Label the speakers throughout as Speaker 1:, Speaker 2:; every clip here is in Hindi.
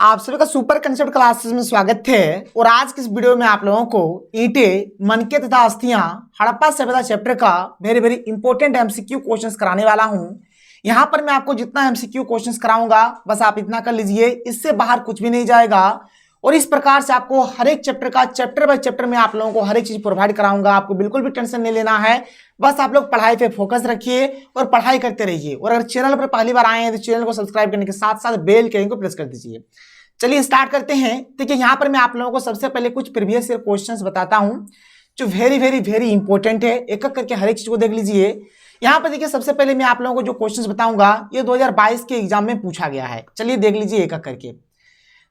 Speaker 1: आप सभी का सुपर कंसेप्ट क्लासेस में स्वागत है। और आज की इस वीडियो में आप लोगों को ईंटें, मनके तथा अस्थियां हड़प्पा सभ्यता चैप्टर का very very important MCQ questions कराने वाला हूं। यहां पर मैं आपको जितना एमसीक्यू क्वेश्चंस कराऊंगा बस आप इतना कर लीजिए, इससे बाहर कुछ भी नहीं जाएगा। और इस प्रकार से आपको हर एक चैप्टर का चैप्टर बाय चैप्टर में आप लोगों को हर एक चीज प्रोवाइड कराऊंगा। आपको बिल्कुल भी टेंशन नहीं लेना है, बस आप लोग पढ़ाई पे फोकस रखिए और पढ़ाई करते रहिए। और अगर चैनल पर पहली बार आए हैं तो चैनल को सब्सक्राइब करने के साथ साथ बेल के आइकन को प्रेस कर दीजिए। चलिए स्टार्ट करते हैं। देखिए यहाँ पर मैं आप लोगों को सबसे पहले कुछ प्रीवियस ईयर क्वेश्चंस बताता हूं जो वेरी वेरी वेरी इंपॉर्टेंट है। एक एक करके हर एक चीज को देख लीजिए। यहाँ पर देखिए सबसे पहले मैं आप लोगों को जो क्वेश्चंस बताऊंगा ये 2022 के एग्जाम में पूछा गया है। चलिए देख लीजिए एक एक करके।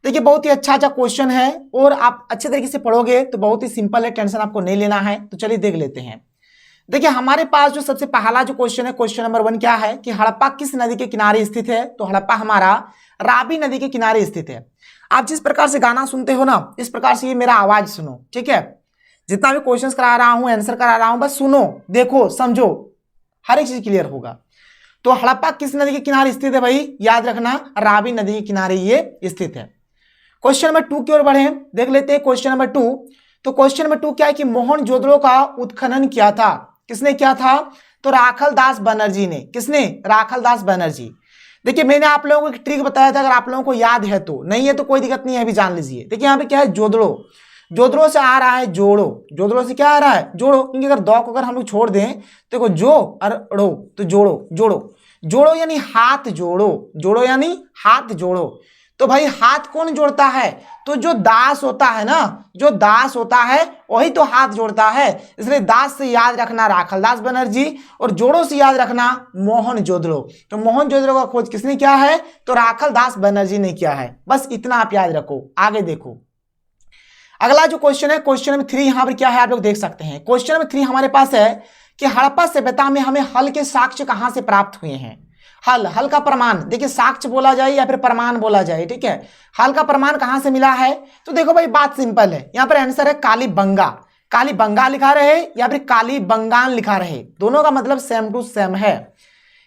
Speaker 1: देखिए बहुत ही अच्छा क्वेश्चन है और आप अच्छे तरीके से पढ़ोगे तो बहुत ही सिंपल है, टेंशन आपको नहीं लेना है। तो चलिए देख लेते हैं। देखिए हमारे पास जो सबसे पहला जो क्वेश्चन है, क्वेश्चन नंबर 1 क्या है कि हड़प्पा किस नदी के किनारे स्थित है। तो हड़प्पा हमारा रावी नदी के किनारे स्थित है। आप जिस प्रकार से गाना सुनते हो ना, इस प्रकार से ये मेरा आवाज सुनो, ठीक है। जितना भी क्वेश्चंस करा रहा हूं, आंसर करा रहा हूं, बस सुनो, देखो, समझो, हर एक चीज क्लियर होगा। तो हड़प्पा किस नदी के किनारे स्थित है भाई, याद रखना रावी नदी के किनारे ये स्थित है। क्वेश्चन नंबर 2 की ओर बढ़े, देख लेते हैं क्वेश्चन नंबर 2। तो क्वेश्चन नंबर 2 क्या है कि मोहनजोदड़ो का उत्खनन किया था, किसने किया था। तो राखलदास बनर्जी ने। किसने, राखलदास बनर्जी। देखिए मैंने आप लोगों को एक ट्रिक बताया था, अगर आप लोगों को याद है तो, नहीं है तो कोई दिक्कत नहीं है, अभी जान लीजिए। देखिए यहाँ पे क्या है, जोदड़ो, जोदड़ो से आ रहा है जोड़ो, जोदड़ो से क्या आ रहा है, जोड़ो। क्योंकि अगर दो को अगर हम लोग छोड़ दें तो देखो जो और ड़ो, तो जोड़ो, जोड़ो, जोड़ो यानी हाथ जोड़ो, जोड़ो यानी हाथ जोड़ो। तो भाई हाथ कौन जोड़ता है, तो जो दास होता है ना, जो दास होता है वही तो हाथ जोड़ता है। इसलिए दास से याद रखना राखलदास बनर्जी और जोड़ो से याद रखना मोहनजोदड़ो। तो मोहनजोदड़ो का खोज किसने किया है, तो राखलदास बनर्जी ने किया है। बस इतना आप याद रखो। आगे देखो अगला जो क्वेश्चन है, क्वेश्चन नंबर 3 यहां पर क्या है आप लोग देख सकते हैं। क्वेश्चन नंबर 3 हमारे पास है कि हड़प्पा सभ्यता में हमें हल के साक्ष्य कहां से प्राप्त हुए हैं। हल, हल का प्रमाण, देखिए साक्ष्य बोला जाए या फिर प्रमाण बोला जाए, ठीक है। हल का प्रमाण कहां से मिला है, तो देखो भाई बात सिंपल है। यहां पर आंसर है कालीबंगा। कालीबंगा लिखा रहे या फिर कालीबंगान लिखा रहे, दोनों का मतलब सेम टू सेम है।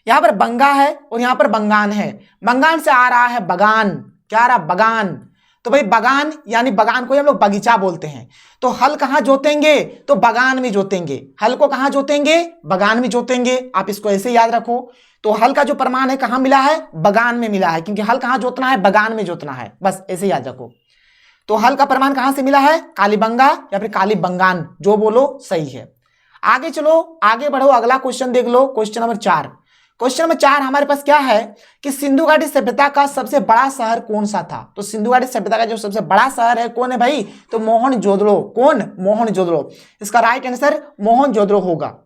Speaker 1: यहां पर बंगा है और यहां पर बंगान है। बंगान से आ रहा है बगान, क्या आ रहा, बगान। तो भाई बगान यानी बगान को हम लोग बगीचा बोलते हैं। तो हल कहां जोतेंगे, तो बगान में जोतेंगे। हल को कहां जोतेंगे, बगान में जोतेंगे। आप इसको ऐसे याद रखो। तो हल का जो प्रमाण है कहां मिला है, बगान में मिला है, क्योंकि हल कहां जोतना है, बगान में जोतना है। बस ऐसे याद रखो। तो हल का प्रमाण कहां से मिला है, कालीबंगा या फिर कालीबंगान, जो बोलो सही है। आगे चलो, आगे बढ़ो, अगला क्वेश्चन देख लो, क्वेश्चन नंबर 4। क्वेश्चन नंबर 4 हमारे पास क्या है कि सिंधु घाटी सभ्यता का सबसे बड़ा शहर कौन सा था। तो सिंधु घाटी सभ्यता का जो सबसे बड़ा शहर है कौन है भाई, तो मोहनजोदड़ो। कौन, मोहनजोदड़ो। इसका राइट आंसर मोहनजोदड़ो होगा।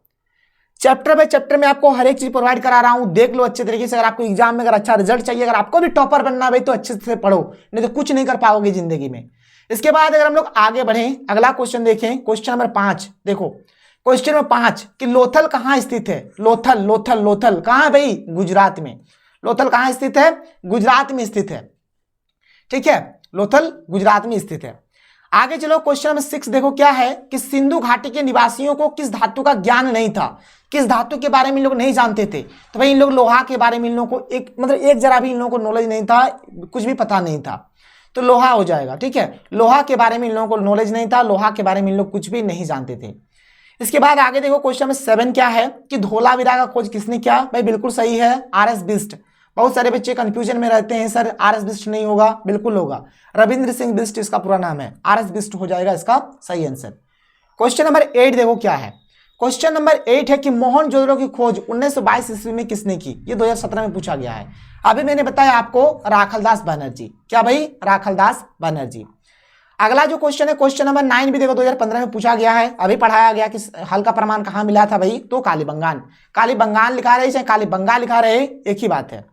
Speaker 1: चैप्टर बाय चैप्टर में आपको हर एक चीज प्रोवाइड करा रहा हूं, देख लो अच्छे तरीके से। अगर आपको एग्जाम में अगर अच्छा रिजल्ट चाहिए, अगर आपको भी टॉपर बनना है भाई, तो अच्छे से पढ़ो, नहीं तो कुछ नहीं कर पाओगे जिंदगी में। इसके बाद अगर हम लोग आगे बढ़े, अगला क्वेश्चन देखें, क्वेश्चन नंबर 5। देखो क्वेश्चन नंबर 5 कि लोथल कहां स्थित है। लोथल, लोथल, लोथल कहां है भाई, गुजरात में। लोथल कहां स्थित है, गुजरात में स्थित है, ठीक है। लोथल गुजरात में स्थित है। आगे चलो क्वेश्चन नंबर 6 देखो क्या है कि सिंधु घाटी के निवासियों को किस धातु का ज्ञान नहीं था, किस धातु के बारे में इन लोग नहीं जानते थे। तो भाई इन लोग लोहा के बारे में इन लोगों को एक जरा भी इन लोगों को नॉलेज नहीं था, कुछ भी पता नहीं था। तो लोहा हो जाएगा, ठीक है। लोहा के बारे में इन लोगों को नॉलेज नहीं था, लोहा के बारे में इन लोग कुछ भी नहीं जानते थे। इसके बाद आगे देखो क्वेश्चन नंबर 7 क्या है कि धोलावीरा का खोज किसने किया। भाई बिल्कुल सही है, आर.एस. बिष्ट। बहुत सारे बच्चे कंफ्यूजन में रहते हैं, सर आर.एस. बिष्ट नहीं होगा, बिल्कुल होगा। रविंद्र सिंह बिष्ट इसका पूरा नाम है, आर.एस. बिष्ट हो जाएगा इसका सही आंसर। क्वेश्चन नंबर 8 देखो क्या है। क्वेश्चन नंबर 8 है कि मोहनजोदड़ो की खोज 1922 ईस्वी में किसने की। ये 2017 में पूछा गया है। अभी मैंने बताया आपको राखलदास बनर्जी। क्या भाई, राखलदास बनर्जी। अगला जो क्वेश्चन है, क्वेश्चन नंबर 9 भी देखो 2015 में पूछा गया है। अभी पढ़ाया गया कि हल का प्रमाण कहां मिला था भाई, तो कालीबंगान। कालीबंगान लिखा रहे चाहे कालीबंगा लिखा रहे, एक ही बात है।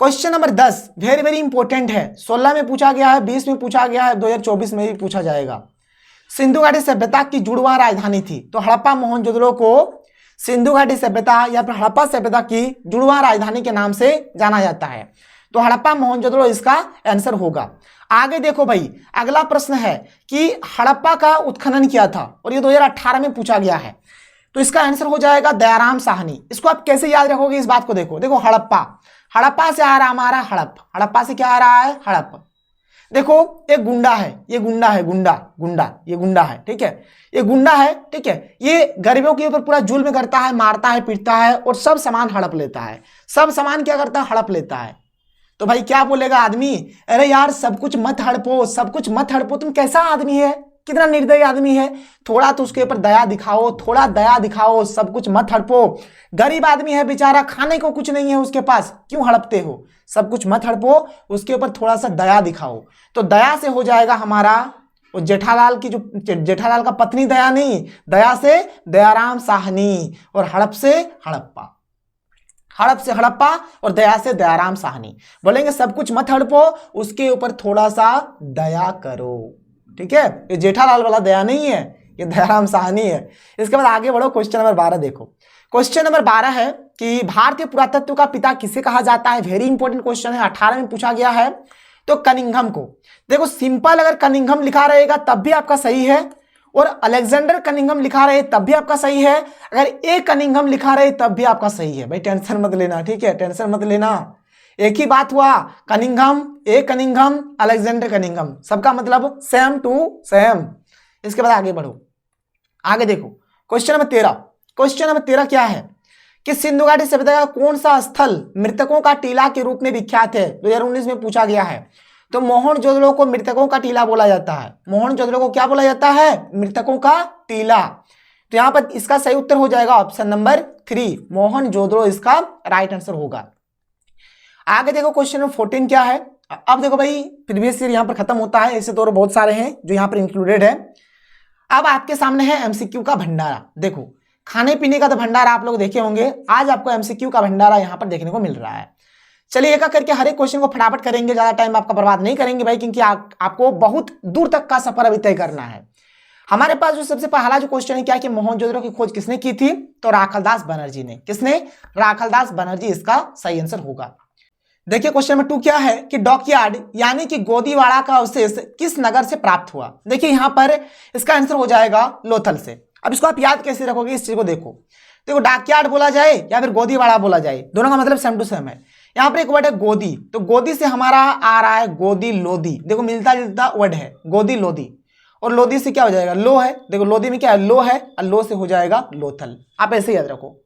Speaker 1: Question number 10 very very important है। 16 में पूछा गया है, 20 में पूछा गया है, 2024 में भी पूछा जाएगा। सिंधु घाटी सभ्यता की जुड़वा राजधानी थी। तो हड़प्पा मोहनजोदड़ो को सिंधु घाटी सभ्यता या फिर हड़प्पा सभ्यता की जुड़वा राजधानी के नाम से जाना जाता है। तो हड़प्पा मोहनजोदड़ो इसका आंसर होगा। आगे देखो भाई, अगला प्रश्न है कि हड़प्पा का उत्खनन किया था और ये 2018 में पूछा गया है। तो इसका आंसर हो जाएगा दयाराम साहनी। इसको आप कैसे याद रखोगे, इस बात को देखो। देखो हड़प्पा, हड़प्पा से आ रहा हमारा हड़प, हड़प्पा से क्या आ रहा है, हड़प। देखो एक गुंडा है, ये गुंडा है, गुंडा गुंडा, ये गुंडा है, ठीक है, ये गुंडा है, ठीक है, ये गरीबों के ऊपर पूरा जुल्म करता है, मारता है, पीटता है और सब सामान हड़प लेता है, सब सामान क्या करता है, हड़प लेता है। तो भाई क्या बोलेगा आदमी, अरे यार सब कुछ मत हड़पो, सब कुछ मत हड़पो, तुम कैसा आदमी है, कितना निर्दयी आदमी है, थोड़ा तो उसके ऊपर दया दिखाओ, थोड़ा दया दिखाओ, सब कुछ मत हड़पो, गरीब आदमी है बेचारा, खाने को कुछ नहीं है उसके पास, क्यों हड़पते हो, सब कुछ मत हड़पो, उसके ऊपर थोड़ा सा दया दिखाओ। तो दया से हो जाएगा हमारा, वो जेठालाल की जो जेठालाल का पत्नी दया नहीं, दया से दयाराम साहनी, और हड़प से हड़प्पा, हड़प से हड़प्पा और दया से दयाराम साहनी। बोलेंगे सब कुछ मत हड़पो, उसके ऊपर थोड़ा सा दया करो, ठीक है। ये जेठालाल वाला दया नहीं है, ये दयाराम साहनी है। इसके बाद आगे बढ़ो, क्वेश्चन नंबर 12 देखो। क्वेश्चन नंबर 12 है कि भारतीय पुरातत्व का पिता किसे कहा जाता है। वेरी इंपॉर्टेंट क्वेश्चन है, 18 में पूछा गया है। तो कनिंघम को, देखो सिंपल अगर कनिंघम लिखा रहेगा तब भी आपका सही है, और अलेक्जेंडर कनिंघम लिखा रहे तब भी आपका सही है, अगर ए कनिंघम लिखा रहे तब भी आपका सही है। भाई टेंशन मत लेना, ठीक है, टेंशन मत लेना, एक ही बात हुआ, कनिंघम, ए कनिंघम, अलेक्जेंडर कनिंघम, सबका मतलब सेम टू सेम। इसके बाद आगे बढ़ो, आगे देखो क्वेश्चन नंबर 13। क्वेश्चन नंबर 13 क्या है कि सिंधु घाटी सभ्यता का कौन सा स्थल मृतकों का टीला के रूप में विख्यात है। 2019 में पूछा गया है। तो मोहनजोदड़ो को मृतकों का टीला बोला जाता है, मोहनजोदड़ो को क्या बोला जाता है, मृतकों का टीला। तो यहां पर इसका सही उत्तर हो जाएगा ऑप्शन नंबर 3, मोहनजोदड़ो इसका राइट आंसर होगा। आगे देखो क्वेश्चन नंबर 14 क्या है। अब देखो भाई प्रीवियस ईयर यहां पर खत्म होता है, ऐसे तो और बहुत सारे हैं जो यहां पर इंक्लूडेड है। अब आपके सामने है एमसीक्यू का भंडारा। देखो खाने पीने का तो भंडारा आप लोग देखे होंगे, आज आपको एमसीक्यू का भंडारा यहां पर देखने को मिल रहा है। चलिए एक करके हर एक क्वेश्चन को फटाफट करेंगे, ज्यादा टाइम आपका बर्बाद नहीं करेंगे भाई, क्योंकि आपको बहुत दूर तक का सफर अभी तय करना है। हमारे पास जो सबसे पहला जो क्वेश्चन है क्या कि मोहनजोदड़ो की खोज किसने की थी, तो राखलदास बनर्जी ने। किसने, राखलदास बनर्जी इसका सही आंसर होगा। देखिए क्वेश्चन नंबर 2 क्या है कि डॉकयार्ड यानी कि गोदीवाड़ा का अवशेष किस नगर से प्राप्त हुआ। देखिए यहां पर इसका आंसर हो जाएगा लोथल से। अब इसको आप याद कैसे रखोगे, इस चीज को देखो, डॉकयार्ड बोला जाए या फिर गोदीवाड़ा बोला जाए, दोनों का मतलब सेम टू सेम है। यहां पर एक वर्ड है गोदी, तो गोदी से हमारा आ रहा है गोदी लोदी, देखो मिलता जुलता वर्ड है गोदी लोदी, और लोदी से क्या हो जाएगा, लो है, देखो लोदी में क्या है, लो है, और लो से हो जाएगा लोथल। आप ऐसे याद रखो,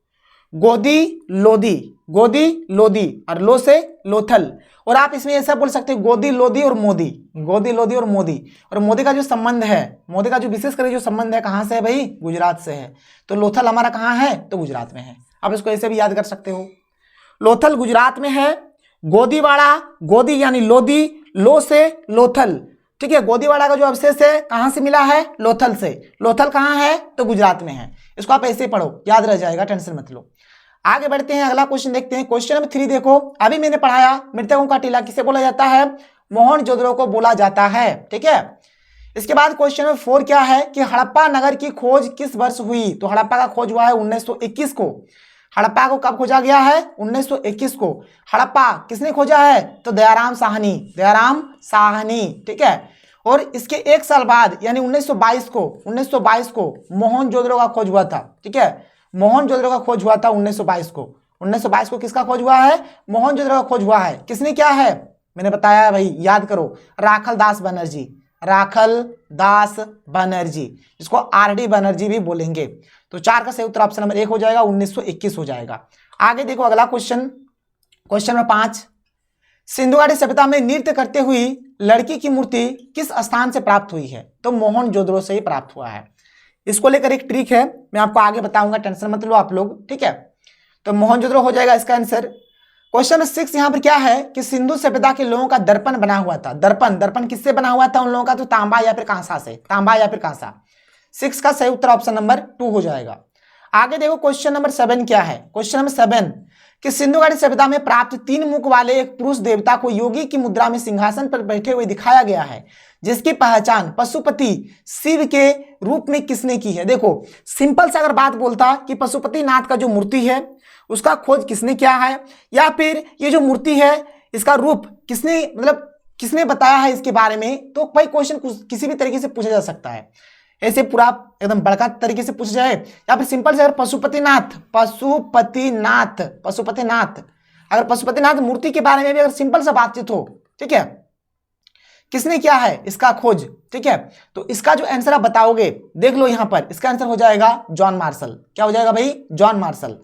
Speaker 1: गोदी लोदी, गोदी लोदी और लो से लोथल। और आप इसमें ऐसा बोल सकते हो गोदी लोदी और मोदी, गोदी लोदी और मोदी। और मोदी का जो संबंध है, मोदी का जो विशेष कर जो संबंध है कहां से है भाई, गुजरात से है। तो लोथल हमारा कहां है, तो गुजरात में है। आप इसको ऐसे भी याद कर सकते हो, लोथल गुजरात में है, गोदीवाड़ा, गोदी यानी लोदी, लो से लोथल, ठीक है। गोदीवाड़ा का जो अवशेष है कहां से मिला है, लोथल से। लोथल कहां है, तो गुजरात में है। इसको आप ऐसे पढ़ो, याद रह जाएगा, टेंशन मत लो। आगे बढ़ते हैं, अगला क्वेश्चन देखते हैं। क्वेश्चन नंबर 3 देखो, अभी मैंने पढ़ाया मृतकों का टीला किसे बोला जाता है, मोहनजोदड़ो को बोला जाता है, ठीक है। इसके बाद क्वेश्चन नंबर 4 क्या है कि हड़प्पा नगर की खोज किस वर्ष हुई। तो हड़प्पा का खोज हुआ है 1921 को। हड़प्पा को कब खोजा गया है, 1921 को। हड़प्पा किसने खोजा है, तो दयाराम साहनी, दयाराम साहनी, ठीक है। और इसके एक साल बाद यानी 1922 को मोहनजोदड़ो का खोज हुआ था, ठीक है। मोहनजोदड़ो का खोज हुआ था 1922 को। 1922 को किसका खोज हुआ है, मोहनजोदड़ो का खोज हुआ है। किसने क्या है, मैंने बताया भाई, याद करो, राखलदास बनर्जी, राखलदास बनर्जी, इसको आरडी बनर्जी भी बोलेंगे। तो 4 का सही उत्तर ऑप्शन नंबर 1 हो जाएगा, 1921 हो जाएगा। आगे देखो अगला क्वेश्चन, क्वेश्चन नंबर 5, सिंधु घाटी सभ्यता में नृत्य करते हुई लड़की की मूर्ति किस स्थान से प्राप्त हुई है। तो मोहनजोदड़ो से ही प्राप्त हुआ है। इसको लेकर एक ट्रिक है, मैं आपको आगे बताऊंगा, टेंशन मत लो आप लोग, ठीक है। तो मोहनजोदड़ो हो जाएगा इसका आंसर। क्वेश्चन नंबर 6 यहां पर क्या है कि सिंधु सभ्यता के लोगों का दर्पण बना हुआ था। दर्पण, दर्पण किससे बना हुआ था उन लोगों का, तो तांबा या फिर कांसा से, तांबा या फिर कांसा। 6 का सही उत्तर ऑप्शन नंबर 2 हो जाएगा। आगे देखो क्वेश्चन नंबर 7 क्या है। क्वेश्चन नंबर 7 कि सिंधु घाटी सभ्यता में प्राप्त 3 मुख वाले एक पुरुष देवता को योगी की मुद्रा में सिंहासन पर बैठे हुए दिखाया गया है, जिसकी पहचान पशुपति शिव के रूप में किसने की है। देखो सिंपल से अगर बात बोलता कि पशुपति नाथ का जो मूर्ति है उसका खोज किसने किया है, या फिर ये जो मूर्ति है इसका रूप किसने, मतलब किसने बताया है इसके बारे में, तो भाई क्वेश्चन किसी भी तरीके से पूछा जा सकता है। ऐसे पूरा एकदम बड़का तरीके से पूछा जाए, या फिर सिंपल से अगर पशुपतिनाथ, पशुपतिनाथ, पशुपतिनाथ अगर पशुपतिनाथ मूर्ति के बारे में भी अगर सिंपल सा बातचीत हो, ठीक है, किसने किया है इसका खोज, ठीक है, तो इसका जो आंसर आप बताओगे, देख लो यहां पर, इसका आंसर हो जाएगा जॉन मार्शल। क्या हो जाएगा भाई? John Marshall.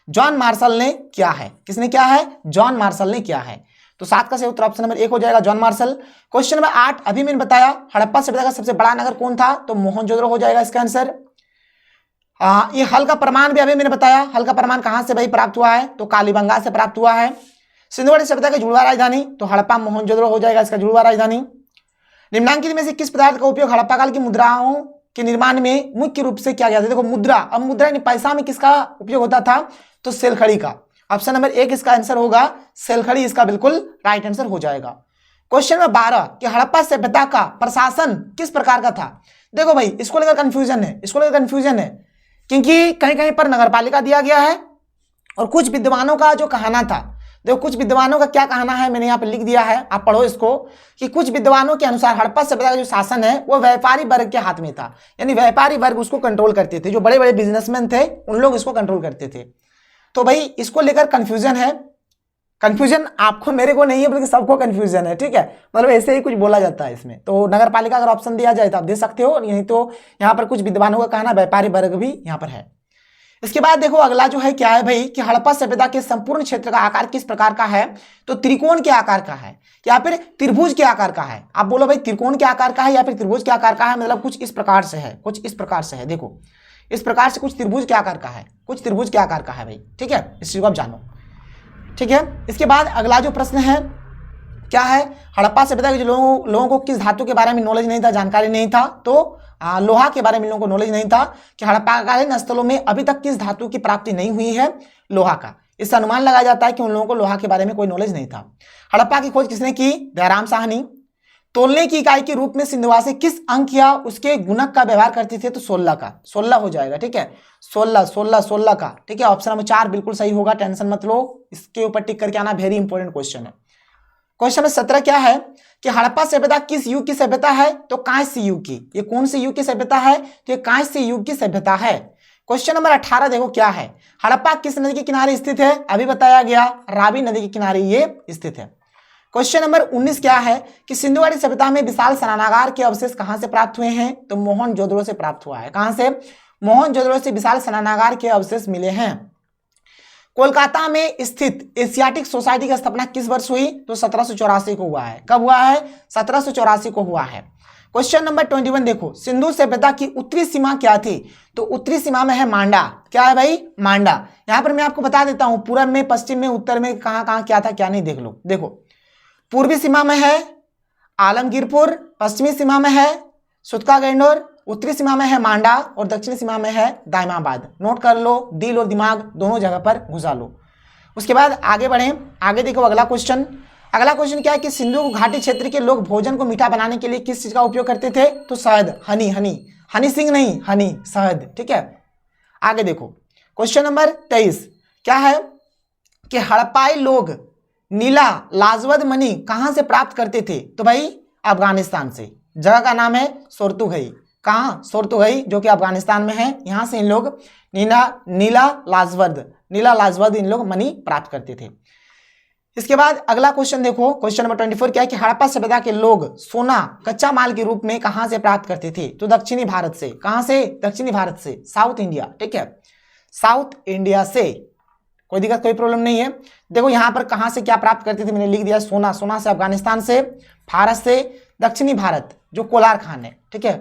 Speaker 1: जॉन मार्शल ने किया है। किसने किया है? जॉन मार्शल ने किया है। तो 7 का सही उत्तर ऑप्शन नंबर 1 हो जाएगा, जॉन मार्शल। क्वेश्चन नंबर 8, अभी मैंने बताया हड़प्पा सभ्यता का सबसे बड़ा नगर कौन था, तो मोहनजोदड़ो हो जाएगा इसका आंसर। ये हल का प्रमाण भी अभी मैंने बताया, हल का प्रमाण कहां से भाई प्राप्त हुआ है, तो कालीबंगा से प्राप्त हुआ है। सिंधु घाटी सभ्यता की जुड़वा राजधानी, तो हड़प्पा मोहनजोदड़ो हो जाएगा इसका जुड़वा राजधानी। निम्नलिखित में से किस पदार्थ का उपयोग हड़प्पा काल की मुद्राओं के निर्माण में मुख्य रूप से किया गया था? देखो मुद्रा, अब मुद्रा यानी पैसा में किसका उपयोग होता था, तो सेलखड़ी का। ऑप्शन नंबर 1 इसका आंसर होगा सेलखड़ी, इसका बिल्कुल राइट आंसर हो जाएगा। क्वेश्चन नंबर 12 कि हड़प्पा सभ्यता का प्रशासन किस प्रकार का था? देखो भाई इसको लेकर कंफ्यूजन है, इसको लेकर कंफ्यूजन है, क्योंकि कहीं कहीं पर नगरपालिका दिया गया है और कुछ विद्वानों का जो कहना था, देखो कुछ विद्वानों का क्या कहना है, मैंने यहाँ पर लिख दिया है, आप पढ़ो इसको, कि कुछ विद्वानों के अनुसार हड़प्पा सभ्यता का जो शासन है वो व्यापारी वर्ग के हाथ में था, यानी व्यापारी वर्ग उसको कंट्रोल करते थे, जो बड़े बड़े बिजनेसमैन थे उन लोग इसको कंट्रोल करते थे। तो भाई इसको लेकर कंफ्यूजन है, कंफ्यूजन आपको मेरे को नहीं है बल्कि सबको कंफ्यूजन है, ठीक है, मतलब ऐसे ही कुछ बोला जाता है इसमें। तो नगर पालिका अगर ऑप्शन दिया जाए तो आप दे सकते हो, नहीं तो यहाँ पर कुछ विद्वानों का कहना व्यापारी वर्ग भी यहाँ पर है। इसके बाद देखो अगला जो है क्या है भाई कि हड़प्पा सभ्यता के संपूर्ण क्षेत्र का आकार किस प्रकार का है, तो त्रिकोण के आकार का है या फिर त्रिभुज के आकार का है। आप बोलो भाई त्रिकोण के आकार का है या फिर त्रिभुज के आकार का है, मतलब कुछ इस प्रकार से है, कुछ इस प्रकार से है, देखो इस प्रकार से कुछ त्रिभुज के आकार का है, कुछ त्रिभुज के आकार का है भाई, ठीक है, इस चीज को आप जानो, ठीक है। इसके बाद अगला जो प्रश्न है क्या है, हड़प्पा सभ्यता के जो लोगों को किस धातु के बारे में नॉलेज नहीं था, जानकारी नहीं था, तो लोहा के बारे में लोगों को नॉलेज नहीं था कि हड़प्पाकालीन स्थलों में अभी तक किस धातु की प्राप्ति नहीं हुई है, लोहा का। इससे अनुमान लगाया जाता है कि उन लोगों को लोहा के बारे में कोई नॉलेज नहीं था। हड़प्पा की खोज किसने की, दयाराम साहनी। तोलने की इकाई के रूप में सिंधुवासी किस अंक या उसके गुणक का व्यवहार करते थे, तो 16 का, 16 हो जाएगा, ठीक है, 16 का, ठीक है। ऑप्शन नंबर 4 बिल्कुल सही होगा, टेंशन मत लो, इसके ऊपर टिक करके आना, वेरी इंपॉर्टेंट क्वेश्चन है। क्वेश्चन नंबर 17 क्या है कि हड़प्पा सभ्यता किस युग की सभ्यता है, तो कांस्य युग की। ये कौन सी युग की सभ्यता है, तो ये कांस्य युग की सभ्यता है। क्वेश्चन नंबर 18 देखो क्या है, हड़प्पा किस नदी के किनारे स्थित है, अभी बताया गया, रावी नदी के किनारे ये स्थित है। क्वेश्चन नंबर 19 क्या है कि सिंधु घाटी सभ्यता में विशाल स्नानागार के अवशेष कहां से प्राप्त हुए हैं, तो मोहनजोदड़ो से प्राप्त हुआ है। कहां से, मोहनजोदड़ो से विशाल स्नानागार के अवशेष मिले हैं। कोलकाता में स्थित एशियाटिक सोसाइटी की स्थापना किस वर्ष हुई, तो 1784 को हुआ है। कब हुआ है, 1784 को हुआ है। क्वेश्चन नंबर 21 देखो, सिंधु सभ्यता की उत्तरी सीमा क्या थी, तो उत्तरी सीमा में है मांडा। क्या है भाई, मांडा। यहां पर मैं आपको बता देता हूं पूर्व में, पश्चिम में, उत्तर में कहां कहां क्या था क्या नहीं, देख लो। देखो पूर्वी सीमा में है आलमगीरपुर, पश्चिमी सीमा में है सुतका गैंडोर, उत्तरी सीमा में है मांडा और दक्षिणी सीमा में है दाइमाबाद। नोट कर लो, दिल और दिमाग दोनों जगह पर घुसा लो। उसके बाद आगे बढ़े, आगे देखो अगला क्वेश्चन। अगला क्वेश्चन क्या है कि सिंधु घाटी क्षेत्र के लोग भोजन को मीठा बनाने के लिए किस चीज का उपयोग करते थे, तो शहद, हनी, हनी, हनी सिंह नहीं, हनी, शहद, ठीक है। आगे देखो क्वेश्चन नंबर 23 क्या है कि हड़प्पाई लोग नीला लाजवद मणि कहां से प्राप्त करते थे, तो भाई अफगानिस्तान से। जगह का नाम है सोरतुगई, कहां, सोरतुगई, जो कि अफगानिस्तान में है। यहां से इन लोग नीला लाजवद इन लोग मणि प्राप्त करते थे। इसके बाद अगला क्वेश्चन देखो, क्वेश्चन नंबर 24 क्या है कि हड़प्पा सभ्यता के लोग सोना कच्चा माल के रूप में कहां से प्राप्त करते थे, तो दक्षिणी भारत से। कहां से, दक्षिणी भारत से, साउथ इंडिया, ठीक है, साउथ इंडिया से। कोई दिक्कत, कोई प्रॉब्लम नहीं है। देखो यहां पर कहां से क्या प्राप्त करते थे, मैंने लिख दिया, सोना, सोना से अफगानिस्तान से, भारत से, दक्षिणी भारत जो कोलार खान है, ठीक है।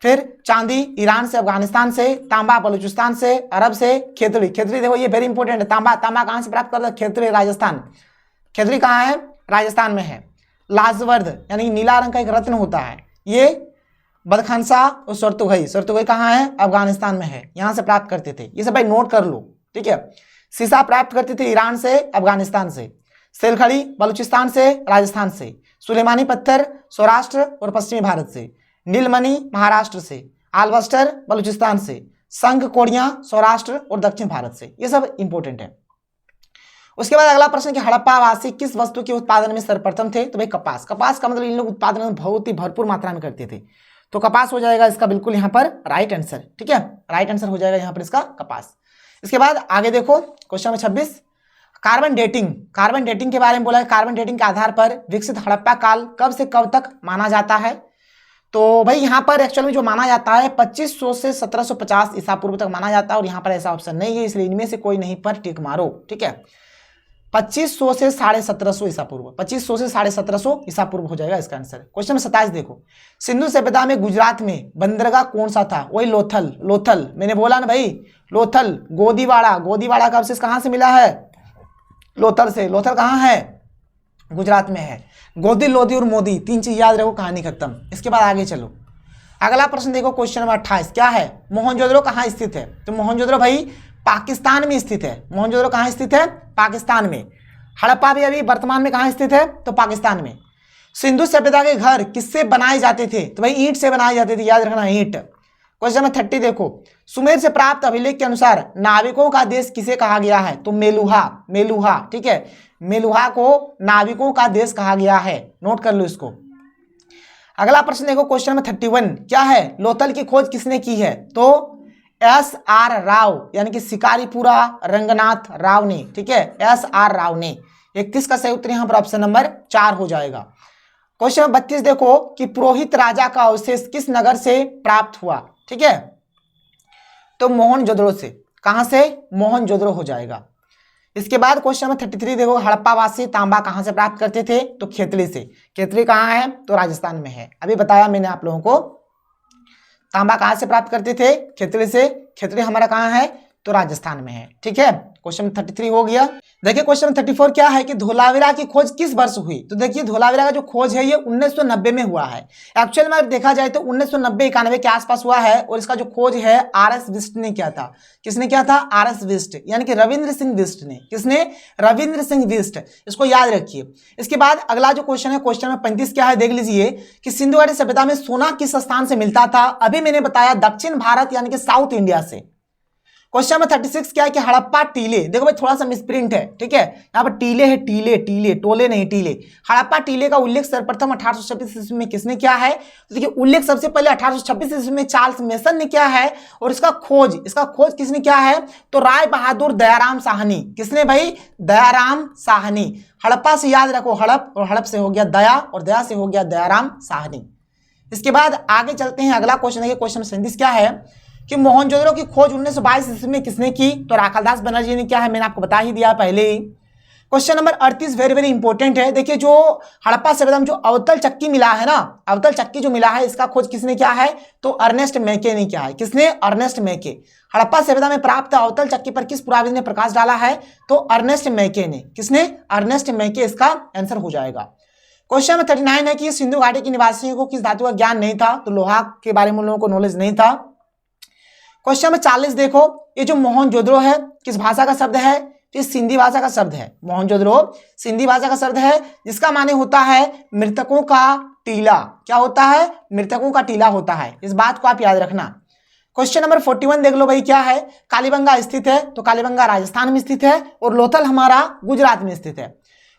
Speaker 1: फिर चांदी ईरान से, अफगानिस्तान से, तांबा बलूचिस्तान से, अरब से, खेतड़ी, खेतड़ी देखो ये वेरी इंपॉर्टेंट है। तांबा कहां से प्राप्त करता है, खेतड़ी, राजस्थान। खेतड़ी कहां है, राजस्थान में है। लाजवर्द यानी नीला रंग का एक रत्न होता है, ये बदखनसा और सोरतुगई, सोरतुगई कहां है, अफगानिस्तान में है, यहां से प्राप्त करते थे। ये सब भाई नोट कर लो, ठीक है। सीसा प्राप्त करते थे ईरान से, अफगानिस्तान से। सेलखड़ी बलूचिस्तान से, राजस्थान से। सुलेमानी पत्थर सौराष्ट्र और पश्चिमी भारत से। नीलमणि महाराष्ट्र से। आलबस्टर बलूचिस्तान से। संघ कोड़ियां सौराष्ट्र और दक्षिण भारत से। ये सब इंपॉर्टेंट है। उसके बाद अगला प्रश्न कि हड़प्पावासी किस वस्तु के उत्पादन में सर्वप्रथम थे, तो भाई कपास। कपास का मतलब इन लोग उत्पादन में बहुत ही भरपूर मात्रा में करते थे, तो कपास हो जाएगा इसका बिल्कुल यहाँ पर राइट आंसर, ठीक है, राइट आंसर हो जाएगा यहाँ पर इसका कपास। इसके बाद आगे देखो क्वेश्चन नंबर 26, कार्बन डेटिंग के बारे में बोला है। कार्बन डेटिंग के आधार पर विकसित हड़प्पा काल कब से कब तक माना जाता है? तो भाई यहाँ पर एक्चुअल में जो माना जाता है 2500 से 1750 ईसा पूर्व तक माना जाता है, और यहाँ पर ऐसा ऑप्शन नहीं है, इसलिए इनमें से कोई नहीं पर टिक मारो। ठीक है, 2500 से 1750 ईसा पूर्व, 2500 से 1750 ईसा पूर्व हो जाएगा इसका आंसर। क्वेश्चन नंबर 27 देखो, सिंधु सभ्यता में गुजरात में बंदरगाह कौन सा था? वही लोथल मैंने बोला ना भाई, लोथल। गोदीवाड़ा का अवशेष कहाँ से मिला है? लोथल से। लोथल कहाँ है? गुजरात में है। गोदी, लोधी और मोदी, 3 चीज याद रखो, कहानी खत्म। इसके बाद आगे चलो, अगला प्रश्न देखो, क्वेश्चन नंबर 28 क्या है? मोहनजोदड़ो कहाँ स्थित है? तो मोहनजोदड़ो भाई पाकिस्तान में स्थित है। मोहनजोदड़ो कहाँ स्थित है? पाकिस्तान में। हड़प्पा भी अभी वर्तमान में कहाँ स्थित है? तो पाकिस्तान में। सिंधु सभ्यता के घर किससे बनाए जाते थे? तो भाई ईंट से बनाए जाते थे, याद रखना, ईंट। क्वेश्चन नंबर 30 देखो, सुमेर से प्राप्त अभिलेख के अनुसार नाविकों का देश किसे कहा गया है? तो मेलुहा। ठीक है, मेलुहा को नाविकों का देश कहा गया है, नोट कर लो इसको। अगला प्रश्न देखो, क्वेश्चन नंबर 31 क्या है? लोथल की खोज किसने की है? तो SR राव, यानी कि शिकारीपुरा रंगनाथ राव ने। ठीक है, SR राव ने। 31 का सही उत्तर यहाँ पर ऑप्शन नंबर 4 हो जाएगा। क्वेश्चन नंबर 32 देखो कि पुरोहित राजा का अवशेष किस नगर से प्राप्त हुआ? ठीक है, तो मोहनजोदड़ो से। कहां से? मोहनजोदड़ो हो जाएगा। इसके बाद क्वेश्चन नंबर 33 देखो, हड़प्पावासी तांबा कहां से प्राप्त करते थे? तो खेतड़ी से। खेतड़ी कहां है? तो राजस्थान में है। अभी बताया मैंने आप लोगों को, तांबा कहां से प्राप्त करते थे? खेतड़ी से। खेतड़ी हमारा कहां है? तो राजस्थान में है। ठीक है, क्वेश्चन 33 हो गया। देखिए क्वेश्चन 34 क्या है कि धोलावीरा की खोज किस वर्ष हुई? तो देखिए धोलावीरा का जो खोज है ये 1990 में हुआ है। एक्चुअल में देखा जाए तो 1990-91 के आसपास हुआ है, और इसका जो खोज है RS बिष्ट ने किया था। किसने किया था? RS बिष्ट, यानी कि रविंद्र सिंह बिष्ट ने। किसने? रविंद्र सिंह बिष्ट। इसको याद रखिए। इसके बाद अगला जो क्वेश्चन है, क्वेश्चन नंबर 35 क्या है देख लीजिए कि सिंधु घाटी सभ्यता में सोना किस स्थान से मिलता था? अभी मैंने बताया दक्षिण भारत यानी कि साउथ इंडिया से। क्वेश्चन नंबर 36 क्या है कि हड़प्पा टीले, देखो भाई थोड़ा सा मिसप्रिंट है। ठीक है, यहाँ पर टीले है, टीले, टोले नहीं, टीले। हड़प्पा टीले का उल्लेख सर्वप्रथम 1826 ईस्वी में किसने किया है? तो देखिए उल्लेख सबसे पहले 1826 ईस्वी में चार्ल्स मेसन ने किया है, और इसका खोज किसने किया है? तो राय बहादुर दयाराम साहनी। किसने भाई? दयाराम साहनी। हड़प्पा से याद रखो हड़प, और हड़प से हो गया दया, और दया से हो गया दयाराम साहनी। इसके बाद आगे चलते हैं, अगला क्वेश्चन देखिए, क्वेश्चन 37 क्या है कि मोहनजोदड़ो की खोज 1922 ईस्वी में किसने की? तो राखालदास बनर्जी ने किया है, मैंने आपको बता ही दिया पहले ही। क्वेश्चन नंबर 38 वेरी इंपॉर्टेंट है। देखिए जो हड़प्पा सभ्यता में जो अवतल चक्की मिला है ना, अवतल चक्की जो मिला है, इसका खोज किसने किया है? तो अर्नेस्ट मैके ने किया है। किसने? अर्नेस्ट मैके। हड़प्पा सभ्यता में प्राप्त अवतल चक्की पर किस पुराविद ने प्रकाश डाला है? तो अर्नेस्ट मैके ने। किसने? अर्नेस्ट मैके इसका आंसर हो जाएगा। क्वेश्चन नंबर 39 है कि सिंधु घाटी के निवासियों को किस धातु का ज्ञान नहीं था? तो लोहा के बारे में उन लोगों को नॉलेज नहीं था। क्वेश्चन नंबर 40 देखो, ये जो मोहनजोदड़ो है किस भाषा का शब्द है? तो ये सिंधी भाषा का शब्द है। मोहनजोदड़ो सिंधी भाषा का शब्द है, जिसका माने होता है मृतकों का टीला। क्या होता है? मृतकों का टीला होता है। इस बात को आप याद रखना। क्वेश्चन नंबर 41 देख लो भाई, क्या है? कालीबंगा स्थित है, तो कालीबंगा राजस्थान में स्थित है, और लोथल हमारा गुजरात में स्थित है।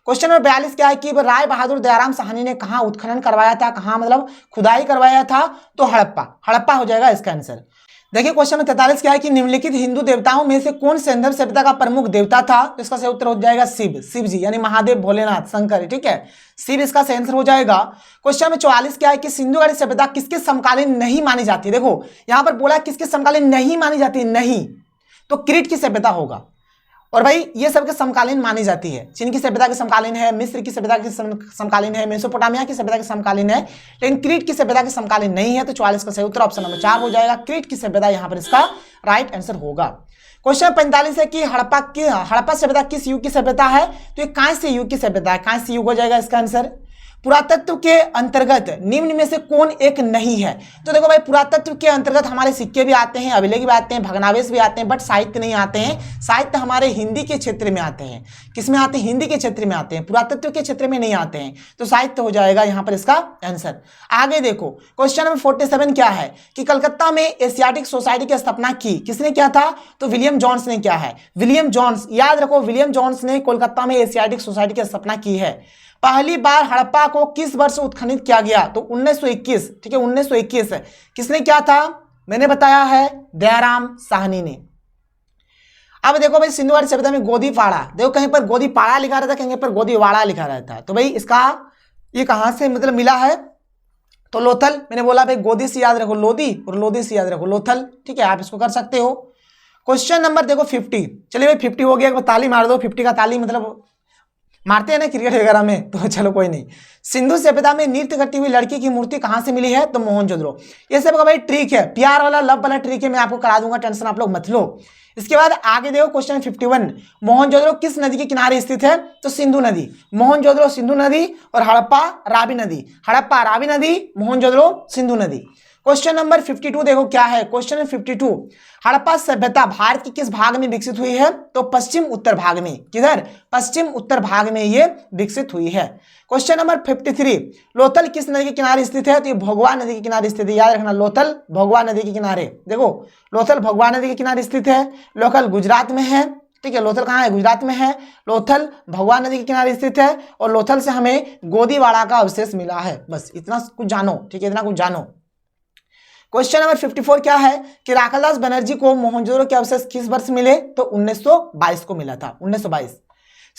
Speaker 1: क्वेश्चन नंबर 42 क्या है कि राय बहादुर दयाराम साहनी ने कहाँ उत्खनन करवाया था? कहाँ मतलब खुदाई करवाया था? तो हड़प्पा हो जाएगा इसका आंसर। देखिए क्वेश्चन नंबर 43 क्या है कि निम्नलिखित हिंदू देवताओं में से कौन सिंधु सभ्यता का प्रमुख देवता था? तो इसका सही उत्तर हो जाएगा शिव जी, यानी महादेव, भोलेनाथ, शंकर। ठीक है, शिव इसका सही आंसर हो जाएगा। क्वेश्चन नंबर 44 क्या है कि सिंधु घाटी सभ्यता किसके समकालीन नहीं मानी जाती? देखो यहां पर बोला किसके समकालीन नहीं मानी जाती, नहीं, तो क्रीट की सभ्यता होगा। और भाई ये सबके समकालीन मानी जाती है। चीन की सभ्यता के समकालीन है, मिस्र की सभ्यता के समकालीन है, मेसोपोटामिया की सभ्यता के समकालीन है, लेकिन क्रीट की सभ्यता के समकालीन नहीं है। तो 44 का सही उत्तर ऑप्शन नंबर 4 हो जाएगा। क्रीट की सभ्यता यहाँ पर इसका राइट आंसर होगा। क्वेश्चन 45 है कि हड़प्पा सभ्यता किस युग की सभ्यता है? तो ये कांस्य युग की सभ्यता है। कांस्य युग हो जाएगा इसका आंसर। पुरातत्व के अंतर्गत निम्न में से कौन एक नहीं है? तो देखो भाई पुरातत्व के अंतर्गत हमारे सिक्के भी आते हैं, अभिलेख भी आते हैं, भग्नावशेष भी आते हैं, बट साहित्य नहीं आते हैं। साहित्य हमारे हिंदी के क्षेत्र में आते हैं। किसमें आते हैं? हिंदी के क्षेत्र में आते हैं, पुरातत्व के क्षेत्र में नहीं आते हैं। तो साहित्य हो जाएगा यहाँ पर इसका आंसर। आगे देखो क्वेश्चन नंबर 47 क्या है कि कलकत्ता में एशियाटिक सोसाइटी की स्थापना की किसने किया था? तो विलियम जॉन्स ने किया है। विलियम जॉन्स, याद रखो विलियम जॉन्स ने कोलकाता में एशियाटिक सोसाइटी की स्थापना की है। पहली बार हड़प्पा को किस वर्ष उत्खनन किया गया? तो 1921। ठीक है, 1921 किसने किया था? मैंने बताया है दयाराम साहनी ने। अब देखो भाई सिंधु घाटी सभ्यता में गोदीपाड़ा, देखो कहीं पर गोदीपाड़ा लिखा रहता है, कहीं पर गोदीवाड़ा लिखा रहता है। तो भाई इसका ये कहाँ से मतलब मिला है, तो लोथल। मैंने बोला भाई गोदी से याद रखो लोदी और लोदी से याद रखो लोथल, ठीक है, आप इसको कर सकते हो। क्वेश्चन नंबर देखो 50, चलिए भाई 50 हो गया, एक बार ताली मार दो, 50 का ताली मतलब मारते हैं ना क्रिकेट वगैरह में, तो चलो कोई नहीं। सिंधु सभ्यता में नृत्य करती हुई लड़की की मूर्ति कहाँ से मिली है, तो मोहनजोदड़ो। ये सब का भाई ट्रिक है, प्यार वाला लव वाला ट्रिक है, मैं आपको करा दूंगा, टेंशन आप लोग मत लो। इसके बाद आगे देखो क्वेश्चन 51, मोहनजोदड़ो किस नदी के किनारे स्थित है, तो सिंधु नदी। मोहनजोदड़ो सिंधु नदी और हड़प्पा रावी नदी, हड़प्पा रावी नदी, मोहनजोदड़ो सिंधु नदी। क्वेश्चन नंबर 52 देखो क्या है, क्वेश्चन नंबर 52, हड़प्पा सभ्यता भारत के किस भाग में विकसित हुई है, तो पश्चिम उत्तर भाग में। किधर, पश्चिम उत्तर भाग में ये विकसित हुई है। क्वेश्चन नंबर 53, लोथल किस नदी के किनारे स्थित है, तो ये भोगवा नदी के किनारे स्थित है, याद रखना लोथल भोगवा नदी के किनारे। देखो लोथल भोगवा नदी के किनारे स्थित है, लोथल गुजरात में है, ठीक है, लोथल कहाँ है, गुजरात में है, लोथल भगवा नदी के किनारे स्थित है, और लोथल से हमें गोदीवाड़ा का अवशेष मिला है। बस इतना कुछ जानो, ठीक है, इतना कुछ जानो। क्वेश्चन नंबर 54 क्या है कि राखालदास बनर्जी को मोहनजोदड़ो के अवशेष किस वर्ष मिले, तो 1922 को मिला था, 1922।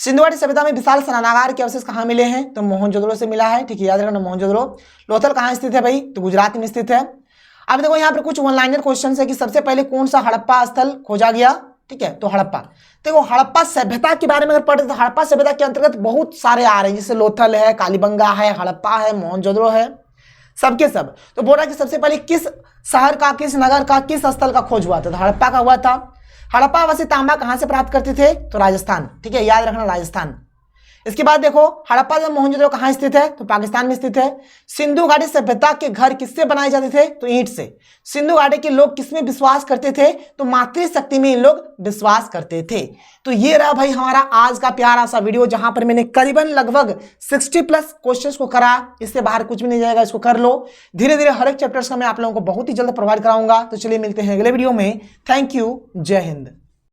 Speaker 1: सिंधु घाटी सभ्यता में विशाल स्नानागार के अवशेष कहाँ मिले हैं, तो मोहनजोदड़ो से मिला है, ठीक है, याद रखना मोहनजोदड़ो। लोथल कहाँ स्थित है भाई, तो गुजरात में स्थित है। अब देखो यहाँ पर कुछ वन लाइनर क्वेश्चन है कि सबसे पहले कौन सा हड़प्पा स्थल खोजा गया, ठीक है, तो हड़प्पा। देखो हड़प्पा सभ्यता के बारे में अगर पढ़ते तो हड़प्पा सभ्यता के अंतर्गत बहुत सारे आ रहे हैं, जैसे लोथल है, कालीबंगा है, हड़प्पा है, मोहनजोदड़ो है, सबके सब। तो बोल रहा कि सबसे पहले किस शहर का, किस नगर का, किस स्थल का खोज हुआ था, तो हड़प्पा का हुआ था। हड़प्पा वासी तांबा कहां से प्राप्त करते थे, तो राजस्थान, ठीक है, याद रखना राजस्थान। इसके बाद देखो हड़प्पा जो मोहनजोदड़ो कहां स्थित है, तो पाकिस्तान में स्थित है। सिंधु घाटी सभ्यता के घर किससे बनाए जाते थे, तो ईंट से। सिंधु घाटी के लोग किसमें विश्वास करते थे, तो मातृशक्ति में इन लोग विश्वास करते थे। तो ये रहा भाई हमारा आज का प्यारा सा वीडियो, जहां पर मैंने करीबन लगभग 60+ क्वेश्चंस को करा, इससे बाहर कुछ भी नहीं जाएगा, इसको कर लो। धीरे धीरे हर एक चैप्टर्स का मैं आप लोगों को बहुत ही जल्द प्रोवाइड कराऊंगा। तो चलिए मिलते हैं अगले वीडियो में। थैंक यू, जय हिंद।